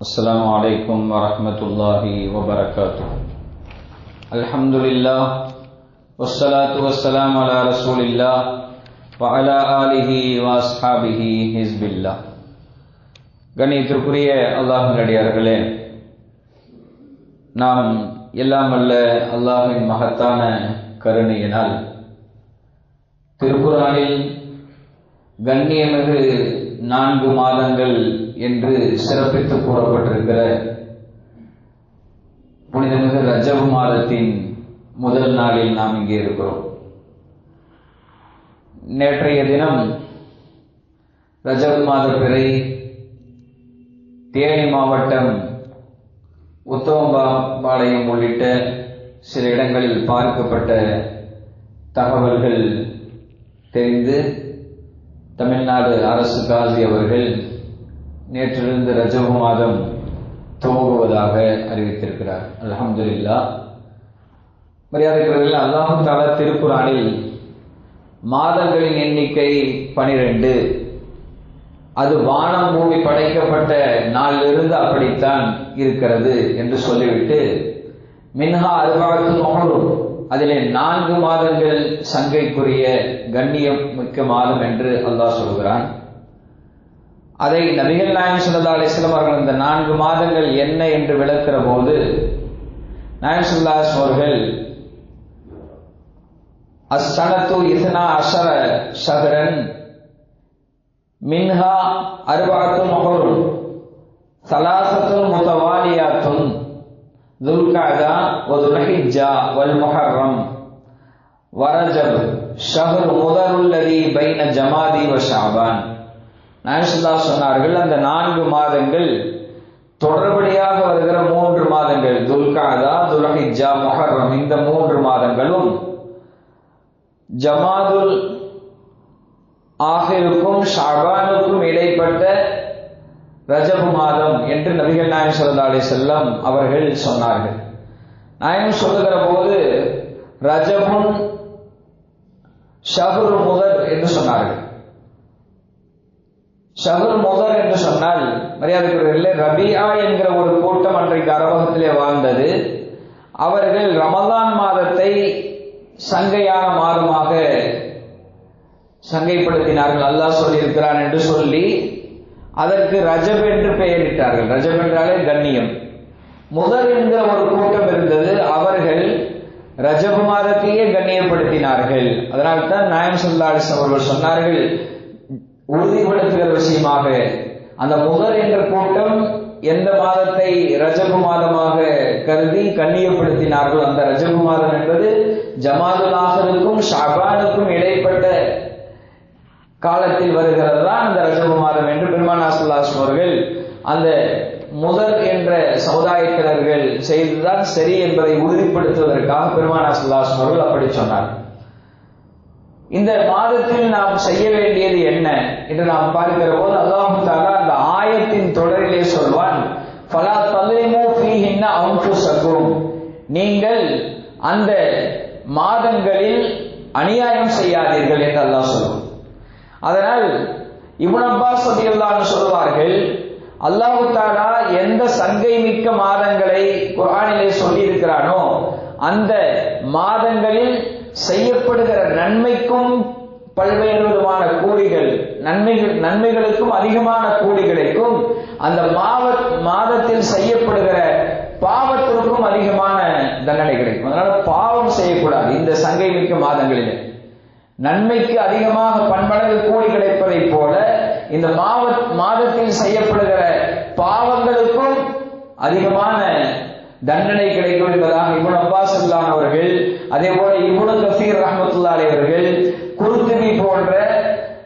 السلام عليكم ورحمة الله وبركاته. الحمد لله والصلاة والسلام على رسول الله وعلى آله وأصحابه حزب الله. கண்ணியத்திற்குரிய அல்லாஹ்வின் அடியார்களே, நாம் எல்லாம் வல்ல அல்லாஹ்வின் மகத்தான கருணையினால் திருக்குர்ஆனில் கண்ணியமிகு 4 மாதங்கள் என்று சிறப்பித்து கூறப்பட்டிருக்கிற புனிதமிகு ரஜப் மாதத்தின் முதல் நாளில் நாம் இங்கே இருக்கிறோம். நேற்றைய தினம் ரஜப் மாத பிறை தேனி மாவட்டம் உத்தமபாளையம் உள்ளிட்ட சில இடங்களில் பார்க்கப்பட்ட தகவல்கள் தெரிந்து தமிழ்நாடு அரசு காசி அவர்கள் நேற்றிலிருந்து ரஜப் மாதம் துவங்குவதாக அறிவித்திருக்கிறார். அல்ஹம்துலில்லாஹ். மரியாதைக்குரியவர்களே, அல்லாஹ் தஆலா திருக்குர்ஆனில் மாதங்களின் எண்ணிக்கை 12, அது வானம் பூமி படைக்கப்பட்ட நாளிலிருந்து அப்படித்தான் இருக்கிறது என்று சொல்லிவிட்டு மின்ஹா அர்பஅத்துன் ஹுரும், அதிலே 4 மாதங்கள் சங்கைக்குரிய கண்ணியம் மிக்க மாதம் என்று அல்லாஹ் சொல்கிறான். அதை நபிகள் நாயகம் ஸல்லல்லாஹு அலைஹி வஸல்லம் அவர்கள் இந்த 4 மாதங்கள் என்ன என்று விளக்குற போது நாயகம் ஸல்லல்லாஹு அலைஹி அவர்கள் அஸ்ஸனத்து 12 ஷஹரன் மின்ஹா அர்பஅத்துன் ஹுரும் ஸலாஸத்துன் முத்தவாலியாத்துன் துல்கஅதா வ துல்ஹிஜ்ஜா வல் முஹர்ரம் வ ரஜப் ஷஹ்ரு முதருல் லதி பைன ஜமாதி வ ஷஅபான். நாயகம் சொன்னார்கள், அந்த 4 மாதங்கள் தொடர்படியாக வருகிற 3 மாதங்கள் துல்கஅதா, துல்ஹிஜ்ஜா, முஹர்ரம், இந்த 3 மாதங்களும் ஜமாதுல் ஆஹிருக்கும் ஷஅபானுக்கும் இடைப்பட்ட ரஜப் மாதம் என்று நபிகள் நாயகம் ஸல்லல்லாஹு அலைஹி வஸல்லம் அவர்கள் சொன்னார்கள். நாயகம் சொல்லுகிற போது ரஜபுன் ஷஹ்ரு முதர் என்று சொன்னார்கள். ஷஹ்ரு முதர் என்று சொன்னால், மரியாதைக்குரியவர்களே, ரபியா என்கிற ஒரு கூட்டம் அன்றைக்கு அரபகத்திலே வாழ்ந்தது. அவர்கள் ரமலான் மாதத்தை சங்கையான மாதமாக சங்கைப்படுத்தினார்கள். அல்லாஹ் சொல்லியிருக்கிறான் என்று சொல்லி அதற்கு ரஜப் என்று பெயரிட்டார்கள். ரஜப் என்றாலே கண்ணியம். முதல் என்கிற ஒரு கூட்டம் இருந்தது, அவர்கள் ரஜப் மாதத்தையே கண்ணியப்படுத்தினார்கள். அதனால்தான் நாயகம் ஸல்லல்லாஹு அலைஹி வஸல்லம் அவர்கள் சொன்னார்கள், உறுதிப்படுத்துகிற விஷயமாக, அந்த முதல் என்ற கூட்டம் எந்த மாதத்தை ரஜப் மாதமாக கருதி கண்ணியப்படுத்தினார்கள், அந்த ரஜப் மாதம் என்பது ஜமாதுல் ஆஹிருக்கும் ஷஅபானுக்கும் இடைப்பட்ட காலத்தில் வருகிறது தான் அந்த ரஜப் மாதம் என்று பெருமானார் ஸல்லல்லாஹு அலைஹி அவர்கள் அந்த முதல் என்ற சமுதாயத்தினர்கள் செய்துதான் சரி என்பதை உறுதிப்படுத்துவதற்காக பெருமானார் ஸல்லல்லாஹு அலைஹி அவர்கள் அப்படி சொன்னார். இந்த மாதத்தில் நாம் செய்ய வேண்டியது என்ன என்று நாம் பார்க்கிற போது அல்லாஹ் தஆலா அந்த ஆயத்தின் தொடரிலே சொல்வான், ஃபலா தலிமு ஃபீஹின்ன அன்ஃபுஸக்கும், நீங்கள் அந்த மாதங்களில் அநியாயம் செய்யாதீர்கள் என்று அல்லாஹ் சொல்வான். அதனால் இப்னு அப்பாஸ் ரலியல்லாஹு அன்ஹு சொல்வார்கள், அல்லாஹ் தஆலா எந்த சங்கை மிக்க மாதங்களை குர்ஆனிலே சொல்லி இருக்கிறானோ அந்த மாதங்களில் செய்யப்படுகிற நன்மைக்கும் பல்வேறு விதமான கூலிகள், நன்மைகளுக்கும் அதிகமான கூலி கிடைக்கும், அந்த மாதத்தில் செய்யப்படுகிற பாவத்திற்கும் அதிகமான தண்டனை கிடைக்கும். அதனால பாவம் செய்யக்கூடாது. இந்த சங்கை மிக்க மாதங்களிலே நன்மைக்கு அதிகமாக பன்மடங்கு கூலி கிடைப்பதை போல இந்த மாதத்தில் செய்யப்படுகிற பாவங்களுக்கும் அதிகமான தண்டனை கிடைக்கும் என்பதாக இப்னு அப்பாஸ் ரலியல்லாஹு அவர்கள், அதே போல இப்னு கஸீர் ரஹ்மத்துல்லாஹி அலைஹி அவர்கள், குர்துபி போன்ற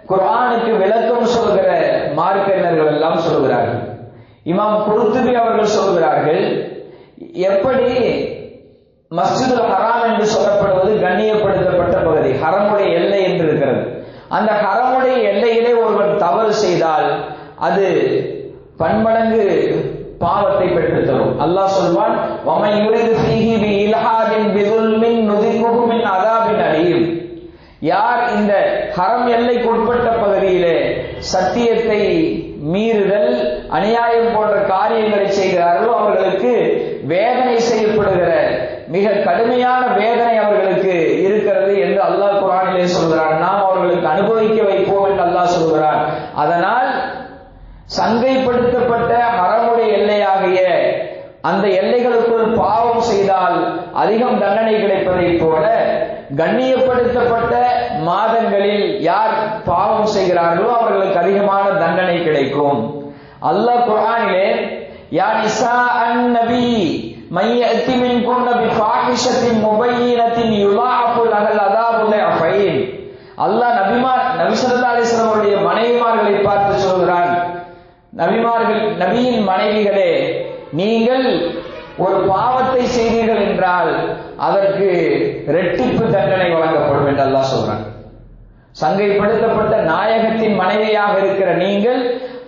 குர்ஆனுக்கு விளக்கம் சொல்கிற மார்க்கறிஞர்கள் எல்லாம் சொல்கிறார்கள். இமாம் குர்துபி அவர்கள் சொல்கிறார்கள், எப்படி மஸ்ஜிதுல் ஹராம் என்று சொல்லப்படுவது கண்ணியப்படுத்தப்பட்ட பகுதி, ஹரமுடைய எல்லை என்று இருக்கிறது. அந்த ஹரமுடைய எல்லையிலே ஒருவன் தவறு செய்தால் அது பன்மடங்கு பாவத்தை பெற்றுத் தரும். அல்லாஹ் சொல்வான், வமன் யுரிது ஃபீஹி பிஇல்ஹாதின் பிதுல்மின் நுதிகுஹு மின் அஸாபின் அலீம், யார் இந்த ஹரம் எல்லைக்கு உட்பட்ட பகுதியிலே சத்தியத்தை மீறுதல், அநியாயம் போன்ற காரியங்களை செய்கிறார்களோ அவர்களுக்கு வேதனை செய்யப்படுகிற மிக கடுமையான வேதனை அவர்களுக்கு இருக்கிறது என்று அல்லாஹ் குர்ஆனிலே சொல்கிறான். நாம் அவர்களுக்கு அனுபவிக்க வைப்போம் என்று அல்லாஹ் சொல்கிறான். அதனால் சங்கைப்படுத்தப்பட்ட ஹரமுடைய எல்லையாகிய அந்த எல்லைகளுக்குள் பாவம் செய்தால் அதிகம் தண்டனை கிடைப்பதைப் போல கண்ணியப்படுத்தப்பட்ட மாதங்களில் யார் பாவம் செய்கிறார்களோ அவர்களுக்கு அதிகமான தண்டனை கிடைக்கும். அல்லாஹ் குர்ஆனிலே யா நிசா அன்-நபி மையத்தி மின்குன்ன பிஃபாஹிஷத்தின் முபையினத்தின் யுலாஃபு லஹல் அதாபு லைஃபைன். அல்லாஹ் நபி ஸல்லல்லாஹு அலைஹி வஸல்லம் அவருடைய மனைவிமார்களை பார்த்து சொல்கிறான், நபியின் மனைவிகளே, நீங்கள் ஒரு பாவத்தை செய்தீர்கள் என்றால் அதற்கு இரட்டிப்பு தண்டனை வழங்கப்படும் என்று அல்லாஹ் சொல்றான். சங்கைப்படுத்தப்பட்ட நாயகத்தின் மனைவியாக இருக்கிற நீங்கள்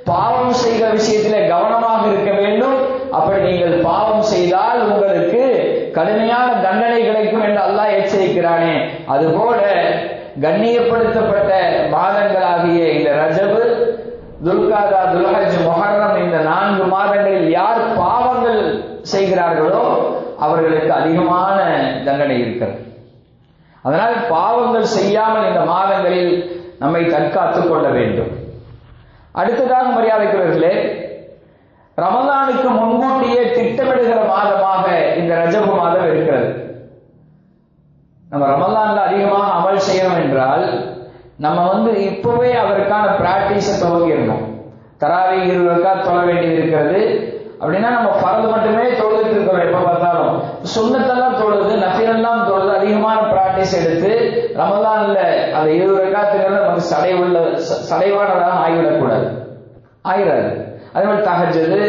பாவம் செய்கிற விஷயத்திலே கவனமாக இருக்க வேண்டும். அப்படி நீங்கள் பாவம் செய்தால் உங்களுக்கு கடுமையான தண்டனை கிடைக்கும் என்று அல்லாஹ் எச்சரிக்கிறானே, அதுபோல கண்ணியப்படுத்தப்பட்ட மாதங்களாகிய இந்த ரஜபு, துல்காதா, துல்ஹஜ், முஹர்ரம் இந்த 4 மாதங்களில் யார் பாவங்கள் செய்கிறார்களோ அவர்களுக்கு அதிகமான தண்டனை இருக்கிறது. அதனால் பாவங்கள் செய்யாமல் இந்த மாதங்களில் நம்மை தற்காத்துக் கொள்ள வேண்டும். அடுத்ததாக மரியாதைக்குரியவர்களே, ரமலானுக்கு முன்கூட்டியே திட்டமிடுகிற மாதமாக இந்த ரஜபு மாதம் இருக்கிறது. நம்ம ரமலான்ல அதிகமாக அமல் செய்யணும் என்றால் நம்ம இப்பவே அதற்கான பிராக்டிஸை துவங்கிடணும். தராவி 20 ரக்காத் தொழ வேண்டியது இருக்கிறது அப்படின்னா நம்ம ஃபர்து மட்டுமே தொழுதுட்டு இருக்கிறோம். எப்ப பார்த்தாலும் சுன்னத்தெல்லாம் தொழுது, நஃபிலெல்லாம் தொழுது அதிகமான பிராக்டிஸ் எடுத்து ரமலான்ல அந்த 20 ரக்காத்துங்கிறது நமக்கு சடைவானதாக ஆகிவிடக்கூடாது, ஆகிறாது. அதே மாதிரி தஹஜ்ஜுது,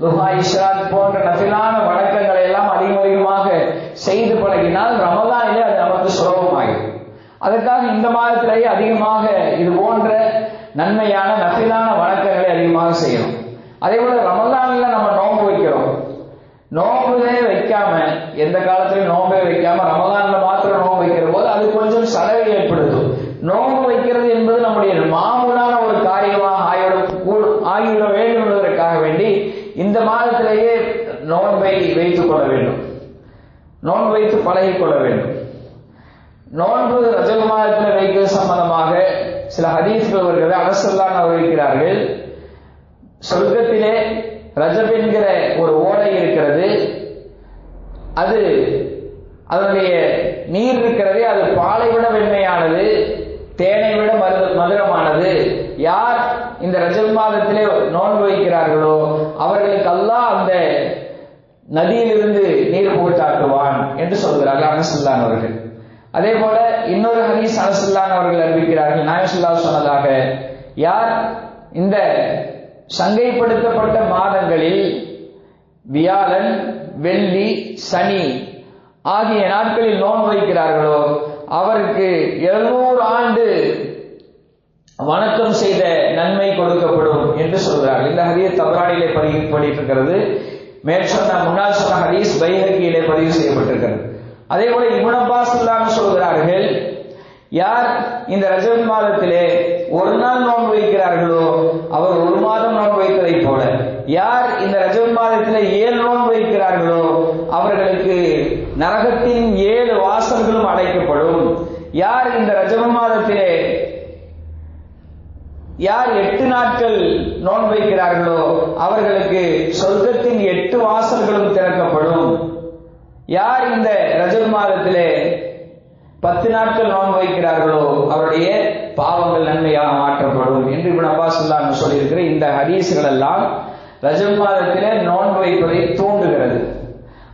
துஹா, இஷ்ராக் போன்ற நஃபிலான வணக்கங்களை எல்லாம் அதிகமாக செய்து பழகினால் ரமலானிலே அது நமக்கு சுலபமாகும். அதற்காக இந்த மாதத்திலேயே அதிகமாக இது போன்ற நன்மையான நஃபிலான வணக்கங்களை அதிகமாக செய்யணும். அதே போல ரமலான்ல நம்ம நோன்பு வைக்கிறோம். நோன்புலே வைக்காம, எந்த காலத்திலையும் நோன்பே வைக்காம ரமலான்ல மாத்திரம் நோன்பு வைக்கிற போது அது கொஞ்சம் சலவை ஏற்படுத்தும். நோன்பு வைக்கிறது என்பது நம்முடைய மாமூலான ஒரு காரியமாக ஆகிவிட வேண்டும் என்பதற்காக வேண்டி இந்த மாதத்திலேயே நோன்பை வைத்துக் கொள்ள வேண்டும், நோன்பு வைத்து பழகிக் கொள்ள வேண்டும். நோன்பு ரஜப் மாதத்தில் வைக்கிறது சம்பந்தமாக சில ஹதீஸ்கள் வருகிறது. அரசெல்லாம் அறிவிக்கிறார்கள், சொர்க்கத்திலே ரஜப் என்கிற ஒரு ஓடை இருக்கிறது. அது அதனுடைய நீர் இருக்கிறதே அது பாலை விட வெண்மையானது, தேனை விட மதுரமானது. யார் இந்த ரஜப் மாதத்திலே நோன்பு வைக்கிறார்களோ அவர்களுக்கு அல்லாஹ் அந்த நதியிலிருந்து நீர் போட்டாட்டுவான் என்று சொல்கிறார்கள் அனசுல்லான் அவர்கள். அதே போல இன்னொரு ஹதீஸ் அனசுல்லான் அவர்கள் அறிவிக்கிறார்கள், நாயகம் ஸல்லல்லாஹு அலைஹி சொன்னதாக, யார் இந்த சங்கைப்படுத்தப்பட்ட மாதங்களில் வியாழன், வெள்ளி, சனி ஆகிய நாட்களில் நோன்பு வைக்கிறார்களோ அவருக்கு 700 ஆண்டு வணக்கம் செய்த நன்மை கொடுக்கப்படும் என்று சொல்கிறார்கள். இந்த ஹதீஸ் தபரானிலே பதியப்பட்டிருக்கிறது. முன்னால் சொன்ன ஹதீஸ் பைஹக்கியிலே பதிவு செய்யப்பட்டிருக்கிறது. அதே போல இப்னு அப்பாஸ் சொல்கிறார்கள், யார் இந்த ரஜப் மாதத்திலே ஒரு நாள் நோன்பு வைக்கிறார்களோ அவர் 1 மாதம் நோன்பு வைத்ததை போல, யார் இந்த ரஜப் மாதத்திலே 7 நோன்பு வைக்கிறார்களோ அவர்களுக்கு நரகத்தின் 7 வாசல்களும் அடைக்கப்படும். யார் இந்த ரஜப் மாதத்திலே 8 நாட்கள் நோன்பு வைக்கிறார்களோ அவர்களுக்கு சொர்க்கத்தின் 8 வாசல்களும் திறக்கப்படும். யார் இந்த ரஜப் மாதத்திலே 10 நாட்கள் நோன்பு வைக்கிறார்களோ அவருடைய பாவங்கள் நன்மையாக மாற்றப்படும் என்று இப்னு அப்பாஸ் சொல்லியிருக்கிற இந்த ஹதீஸ்கள் எல்லாம் ரஜப் மாதத்திலே நோன்பு வைப்பதை தூண்டுகிறது.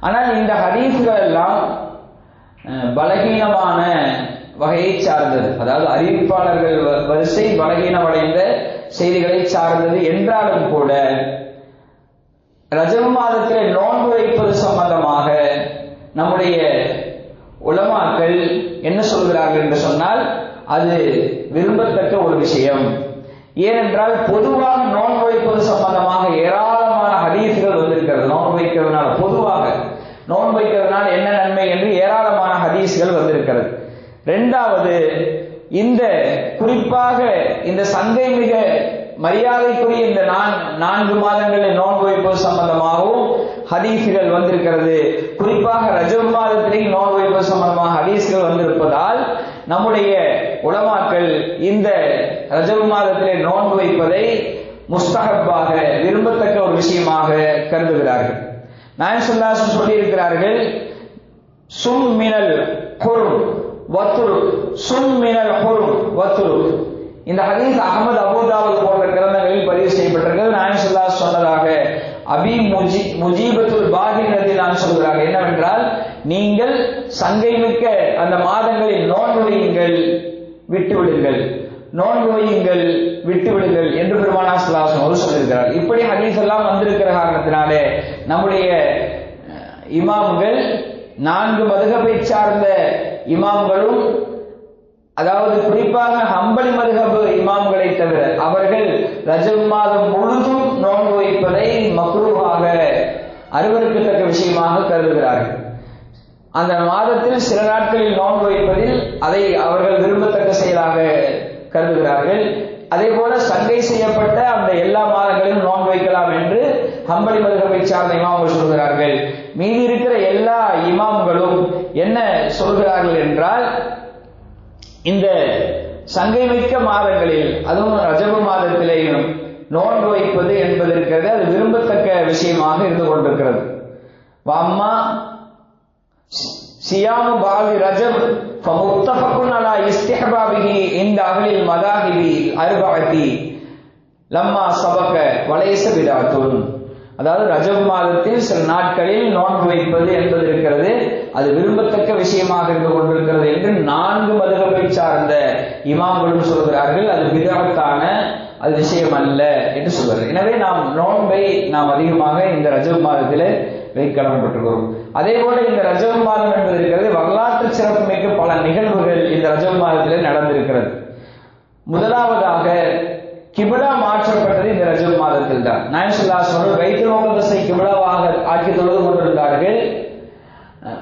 ஆனால் இந்த ஹதீஸ்கள் எல்லாம் பலகீனமான வகையை சார்ந்தது, அதாவது அறிவிப்பாளர்கள் வரிசை பலகீனமடைந்த செய்திகளை சார்ந்தது என்றாலும் கூட ரஜப் மாதத்திலே நோன்பு வைப்பது சம்பந்தமாக நம்முடைய உலமாக்கள் என்ன சொல்கிறார்கள் என்று சொன்னால் அது விரும்பத்தக்க ஒரு விஷயம். ஏனென்றால் பொதுவாக நோன்பு வைப்பது சம்பந்தமாக ஏராளமான ஹதீஸ்கள் வந்திருக்கிறது. நோன்பு வைக்கிறதுனால, பொதுவாக நோன்பு வைக்கிறதுனால என்ன நன்மை என்று ஏராளமான ஹதீஸ்கள் வந்திருக்கிறது. 2வது, இந்த குறிப்பாக இந்த சங்கை மிக மரியாதைக்குரிய இந்த 4 மாதங்களில் நோன்பு வைப்பது சம்பந்தமாகவும் ஹதீஸ்கள் வந்திருக்கிறது. குறிப்பாக ரஜப் மாதத்திலே நோன்பு வைப்பது சம்பந்தமாக ஹதீஸ்கள் வந்திருப்பதால் நம்முடைய உலமாக்கள் இந்த ரஜப் மாதத்திலே நோன்பு வைப்பதை முஸ்தஹப்பாக விரும்பத்தக்க ஒரு விஷயமாக கருதுகிறார்கள். நாயகம் ஸல்லல்லாஹு அலைஹி வஸல்லம் சொல்லி இருக்கிறார்கள், சும் மினல் ஹுரும் வத்ருக், சும் மினல் ஹுரும் வத்ருக். இந்த ஹதீஸ் அஹ்மத், அபூதாவுத் போன்ற கிரந்தங்களில் பதிவு செய்யப்பட்டிருக்கிறது. நாயகம் ஸல்லல்லாஹு அலைஹி வஸல்லம் சொன்னதாக அபி முஜீபத்துல் பாஹிர் ரலியல்லாஹு சொல்கிறார்கள் என்னவென்றால், நீங்கள் சங்கை மிக்க அந்த மாதங்களில் நோன்பு வையுங்கள், விட்டுவிடுங்கள், நோன்பு வையுங்கள், விட்டுவிடுங்கள் என்று பெருமானார் ஸல்லல்லாஹு அலைஹி வஸல்லம் சொல்லியிருக்கிறார். இப்படி ஹதீஸ் எல்லாம் வந்திருக்கிற காரணத்தினாலே நம்முடைய இமாம்கள் 4 மதுஹபை சார்ந்த இமாம்களும், அதாவது குறிப்பாக ஹம்பலி மதுஹப் இமாம்களை தவிர அவர்கள் ரஜப் மாதம் முழுதும் நோன்பு வைப்பதை மக்ரூஹாக, அருவருக்கத்தக்க விஷயமாக கருதுகிறார்கள். அந்த மாதத்தில் சில நாட்களில் நோன்பு வைப்பதில் அதை அவர்கள் விரும்பத்தக்க செயலாக கருதுகிறார்கள். அதே போல சங்கை செய்யப்பட்ட அந்த எல்லா மாதங்களிலும் நோன்பு வைக்கலாம் என்று ஹம்பலி மதுஹபை சார்ந்த இமாம்கள் சொல்கிறார்கள். மீதி இருக்கிற எல்லா இமாம்களும் என்ன சொல்கிறார்கள் என்றால், இந்த சங்கை மிக்க மாதங்களில், அதுவும் ரஜப மாதத்திலேயும் நோன்பு வைப்பது என்பது இருக்கிறது, அது விரும்பத்தக்க விஷயமாக இருந்து கொண்டிருக்கிறது. வாம்மா சியாமு பாவி ரஜப் ஃபமுத்தஃபகுன் அலா இஸ்திஹ்பாபிஹி இன்த அஹ்லில் மதாஹிபி அர்பஅத்தி லம்மா சபக வலைஸ பிதாத்துன். அதாவது ரஜப் மாதத்தில் சில நாட்களில் நோன்பு வைப்பது என்பது இருக்கிறது, அது விரும்பத்தக்க விஷயமாக இருந்து கொண்டிருக்கிறது என்று 4 மதுஹபை சார்ந்த இமாம்களும் சொல்கிறார்கள். அது பிதஅத்தான அது விஷயம் அல்ல என்று சொல்கிறார். எனவே நோன்பை நாம் அதிகமாக இந்த ரஜப் மாதத்தில் வைக்கலப்பட்டிருக்கிறோம். அதே போல இந்த ரஜப் மாதம் என்பது இருக்கிறது, வரலாற்று சிறப்பு மிக்க பல நிகழ்வுகள் இந்த ரஜப் மாதத்தில் நடந்திருக்கிறது. முதலாவதாக கிபிலா மாற்றப்பட்டது இந்த ரஜப் மாதத்தில் தான். நாயகம் ஸல்லல்லாஹு அலைஹி வஸல்லம் பைத்துல் முகத்தஸை கிபிலாவாக ஆக்கி தொழுது கொண்டிருந்தார்கள்.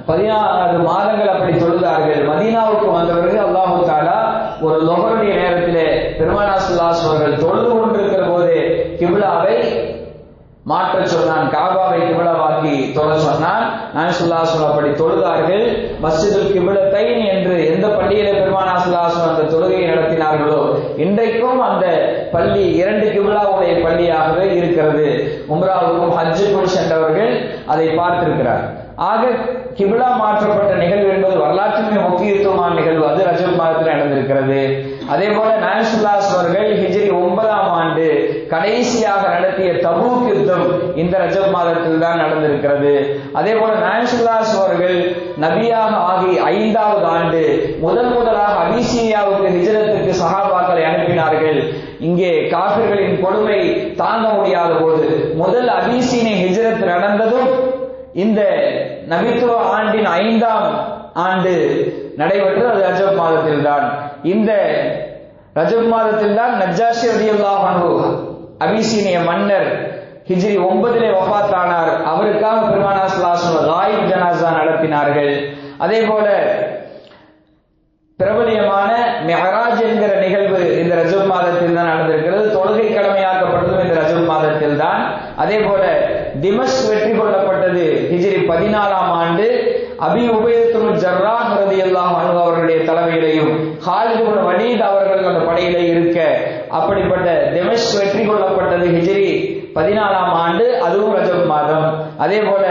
16 மாதங்கள் அப்படி தொழுதார்கள். மதீனாவுக்கு வந்த பிறகு அல்லாஹ் தஆலா ஒரு லுஹருடைய நேரத்திலே பெருமானார் ஸல்லல்லாஹு அலைஹி வஸல்லம் அவர்கள் தொழுது கொண்டிருக்கிற போது கிபிலாவை மாற்ற சொன்னான், காபாவை கிபிலாவாக்கி தொழ சொன்னான். நாயகம் ஸல்லல்லாஹு அலைஹி வஸல்லம் அப்படி தொழுதார்கள். மஸ்ஜிதுல் கிபிலத்தைன் என்று எந்த பள்ளியிலே பெருமானார் ஸல்லல்லாஹு அலைஹி வஸல்லம் அந்த தொழுகையை நடத்தினார்களோ இன்றைக்கும் அந்த பள்ளி 2 கிபிலாவுடைய பள்ளியாகவே இருக்கிறது. உம்ராவுக்கும் ஹஜ்ஜுக்கும் சென்றவர்கள் அதை பார்த்திருக்கிறார். ஆக கிபிலா மாற்றப்பட்ட நிகழ்வு என்பது வரலாற்றின் முக்கியத்துவமான நிகழ்வு. அது ரஜப் மாதத்தில் நடந்திருக்கிறது. அதே போல நாயகம் ஸல்லல்லாஹு அலைஹி வஸல்லம் அவர்கள் ஹிஜ்ரி 9ஆம் ஆண்டு கடைசியாக நடத்திய தபூக் யுத்தம் இந்த ரஜப் மாதத்தில் தான் நடந்திருக்கிறது. அதே போல நாயகம் ஸல்லல்லாஹு அலைஹி வஸல்லம் அவர்கள் நபியாக ஆகி 5வது ஆண்டு முதலாக அபிசீனியாவுக்கு ஹிஜ்ரத்துக்கு சஹாபாக்களை அனுப்பினார்கள். இங்கே காஃபிர்களின் கொடுமை தாங்க முடியாத போது முதல் அபிசீனிய ஹிஜ்ரத் நடந்ததும் இந்த நபித்துவ ஆண்டின் 5ஆம் ஆண்டு நடைபெற்றது. அது ரஜப் மாதத்தில் தான். இந்த ரஜப் மாதத்தில் தான் நஜ்ஜாஷி ரலியல்லாஹு அன்ஹு அபிசீனிய மன்னர் ஹிஜ்ரி 9 வஃபாத்தானார். அவருக்காக பெருமானார் ஸல்லல்லாஹு அலைஹி வஸல்லம் காயிப் ஜனாஸா நடத்தினார்கள். அதே போல பிரபலியமான மிஅராஜ் என்கிற நிகழ்வு இந்த ரஜப் மாதத்தில் தான் நடந்திருக்கிறது. தொழுகை கடமையாக்கப்பட்டதும் இந்த ரஜப் மாதத்தில் தான். அதே போல திமஷ்க் வெற்றி கொள்ளப்பட்டது ஹிஜ்ரி 14ஆம் ஆண்டு. அபி உபைதத்துல் ஜர்ராஹ் ரலியல்லாஹு அன்ஹு அவர்களுடைய தலைமையிலேயும் காலித் இப்னு வலீத் அவர்கள் அந்த படையிலே இருக்க அப்படிப்பட்ட திமஷ்க் வெற்றி கொள்ளப்பட்டது ஹிஜ்ரி 14ஆம் ஆண்டு. அதுவும் ரஜப் மாதம். அதே போல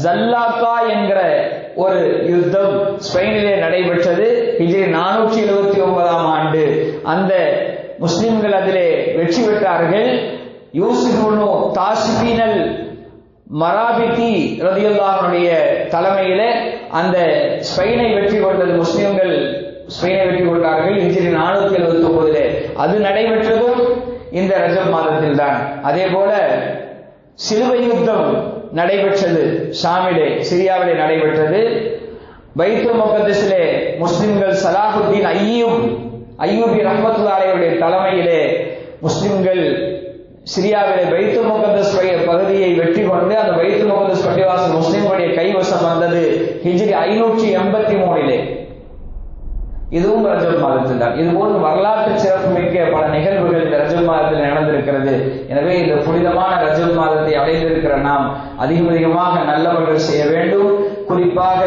ஜல்லாக்கா என்கிற ஒரு யுத்தம் ஸ்பெயினிலே நடைபெற்றது ஹிஜ்ரி 479ஆம் ஆண்டு. அந்த முஸ்லிம்கள் அதிலே வெற்றி பெற்றார்கள். யூசுப் இப்னு தாசிபீனல் மராபிதி ரலியல்லாஹு அன்ஹுடைய தலைமையிலே அந்த ஸ்பெயினை வெற்றி கொண்டது முஸ்லிம்கள் ஸ்பெயினை வெற்றி கொண்டார்கள் ஹிஜ்ரி 479. அது நடைபெற்றதும் இந்த ரஜப் மாதத்தில் தான். அதே போல சிலுவை யுத்தம் நடைபெற்றது ஷாமிலே, சிரியாவிலே நடைபெற்றது. பைத்துல் முகத்தஸிலே முஸ்லிம்கள் சலாஹுத்தீன் அய்யூபி ரஹ்மத்துல்லாஹி அலைஹிடைய தலைமையிலே முஸ்லிம்கள் சிரியாவிலே பைத்துல் முகத்தஸ் பகுதியை வெற்றி கொண்டு அந்த பைத்துல் முகத்தஸ் பள்ளிவாசல் முஸ்லிம்களுடைய கைவசம் வந்தது ஹிஜ்ரி 583. இதுவும் ரஜப் மாதத்தில் தான். இது போன்ற வரலாற்று சிறப்புமிக்க பல நிகழ்வுகள் இந்த ரஜப் மாதத்தில் நடந்திருக்கிறது. எனவே இந்த புனிதமான ரஜப் மாதத்தை அடைந்திருக்கிற நாம் அதிகமாக நல்லவர்கள் செய்ய வேண்டும். குறிப்பாக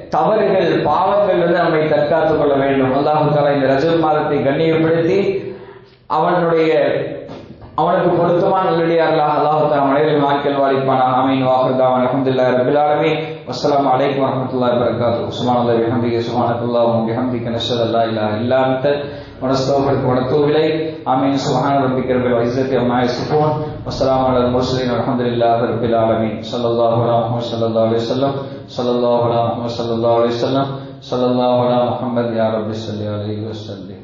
தவறுகள் பாவங்கள் நம்மை தற்காத்துக் கொள்ள வேண்டும். அல்லாஹ் தஆலா இந்த ரஜப் மாதத்தை கண்ணியப்படுத்தி அவனுக்கு பொருத்தமான நல்லடியார்களாக அல்லாஹ் தஆலா மனிதர்கள் வாழ்க்கையில் வாழிப்பானாக. ஆமீன். வாஹிர் தஅவானா அல்ஹம்துலில்லாஹி ரப்பில் ஆலமீன். வஸ்ஸலாமு அலைக்கும் வரஹ்மத்துல்லாஹி வபரகாத்துஹு. சுப்ஹானல்லாஹி வ பிஹம்திஹி சுப்ஹானல்லாஹி வ பிஹம்திஹி நஷ்ஹது அல்லா இலாஹா இல்லா அன்த வ நஸ்தக்ஃபிருக வ நத்தூபு இலைக். ஆமீன். சுப்ஹான ரப்பிக ரப்பில் இஸ்ஸத்தி அம்மா யசிஃபூன். வஸ்ஸலாமு அலல் முர்ஸலீன் வல்ஹம்துலில்லாஹி ரப்பில் ஆலமீன். ஸல்லல்லாஹு அலா முஹம்மது ஸல்லல்லாஹு அலைஹி வஸல்லம். ஸல்லல்லாஹு அலா முஹம்மது ஸல்லல்லாஹு அலைஹி வஸல்லம். ஸல்லல்லாஹு அலா முஹம்மது யா ரப்பி ஸல்லி அலைஹி வஸல்லம்.